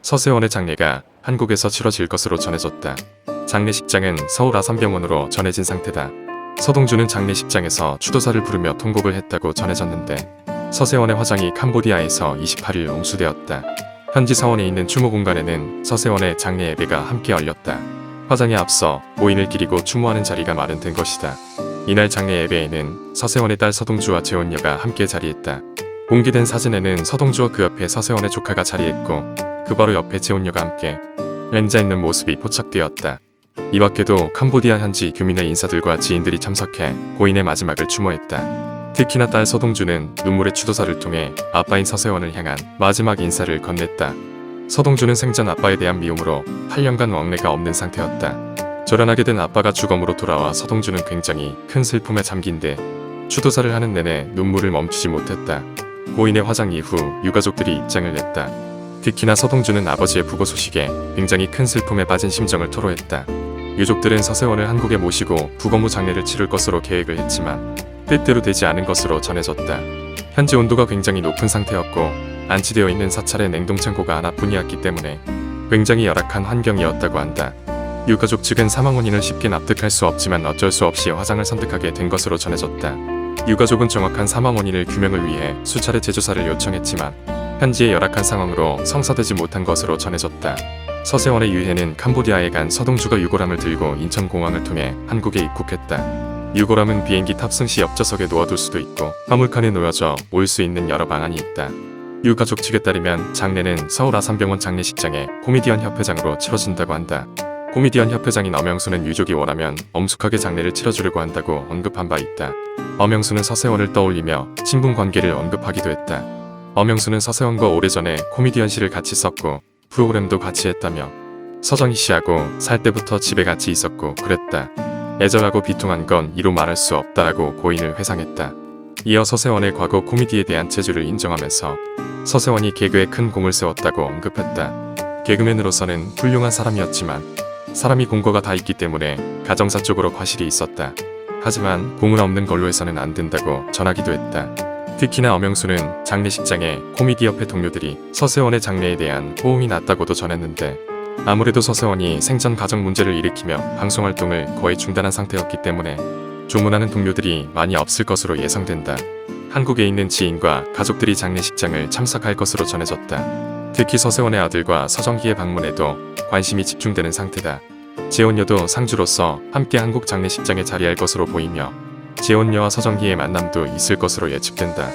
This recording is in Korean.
서세원의 장례가 한국에서 치러질 것으로 전해졌다. 장례식장은 서울 아산병원으로 전해진 상태다. 서동주는 장례식장에서 추도사를 부르며 통곡을 했다고 전해졌는데 서세원의 화장이 캄보디아에서 28일 옹수되었다. 현지 사원에 있는 추모 공간에는 서세원의 장례 예배가 함께 열렸다. 화장에 앞서 모인을 기리고 추모하는 자리가 마련된 것이다. 이날 장례 예배에는 서세원의 딸 서동주와 재혼녀가 함께 자리했다. 공개된 사진에는 서동주와 그 옆에 서세원의 조카가 자리했고 그 바로 옆에 재혼녀가 함께 앉아 있는 모습이 포착되었다. 이 밖에도 캄보디아 현지 교민의 인사들과 지인들이 참석해 고인의 마지막을 추모했다. 특히나 딸 서동주는 눈물의 추도사를 통해 아빠인 서세원을 향한 마지막 인사를 건넸다. 서동주는 생전 아빠에 대한 미움으로 8년간 왕래가 없는 상태였다. 조련하게 된 아빠가 주검으로 돌아와 서동주는 굉장히 큰 슬픔에 잠긴 데 추도사를 하는 내내 눈물을 멈추지 못했다. 고인의 화장 이후 유가족들이 입장을 냈다. 특히나 서동주는 아버지의 부고 소식에 굉장히 큰 슬픔에 빠진 심정을 토로했다. 유족들은 서세원을 한국에 모시고 부검 후 장례를 치를 것으로 계획을 했지만 뜻대로 되지 않은 것으로 전해졌다. 현재 온도가 굉장히 높은 상태였고 안치되어 있는 사찰에 냉동창고가 하나뿐이었기 때문에 굉장히 열악한 환경이었다고 한다. 유가족 측은 사망 원인을 쉽게 납득할 수 없지만 어쩔 수 없이 화장을 선택하게 된 것으로 전해졌다. 유가족은 정확한 사망 원인을 규명을 위해 수차례 재조사를 요청했지만 현지의 열악한 상황으로 성사되지 못한 것으로 전해졌다. 서세원의 유해는 캄보디아에 간 서동주가 유골함을 들고 인천공항을 통해 한국에 입국했다. 유골함은 비행기 탑승 시 옆좌석에 놓아둘 수도 있고 화물칸에 놓여져 올 수 있는 여러 방안이 있다. 유가족 측에 따르면 장례는 서울 아산병원 장례식장의 코미디언 협회장으로 치러진다고 한다. 코미디언 협회장인 엄영수는 유족이 원하면 엄숙하게 장례를 치러주려고 한다고 언급한 바 있다. 엄영수는 서세원을 떠올리며 친분 관계를 언급하기도 했다. 엄영수는 서세원과 오래전에 코미디언 시를 같이 썼고 프로그램도 같이 했다며 서정희 씨하고 살 때부터 집에 같이 있었고 그랬다. 애절하고 비통한 건 이루 말할 수 없다라고 고인을 회상했다. 이어 서세원의 과거 코미디에 대한 재주를 인정하면서 서세원이 개그에 큰 공을 세웠다고 언급했다. 개그맨으로서는 훌륭한 사람이었지만 사람이 공과가 다 있기 때문에 가정사 쪽으로 과실이 있었다. 하지만 공은 없는 걸로 해서는 안 된다고 전하기도 했다. 특히나 엄영수는 장례식장에 코미디 협회 동료들이 서세원의 장례에 대한 호응이 낮다고도 전했는데 아무래도 서세원이 생전 가정 문제를 일으키며 방송활동을 거의 중단한 상태였기 때문에 조문하는 동료들이 많이 없을 것으로 예상된다. 한국에 있는 지인과 가족들이 장례식장을 참석할 것으로 전해졌다. 특히 서세원의 아들과 서정희의 방문에도 관심이 집중되는 상태다. 재혼녀도 상주로서 함께 한국 장례식장에 자리할 것으로 보이며 재혼녀와 서정희의 만남도 있을 것으로 예측된다.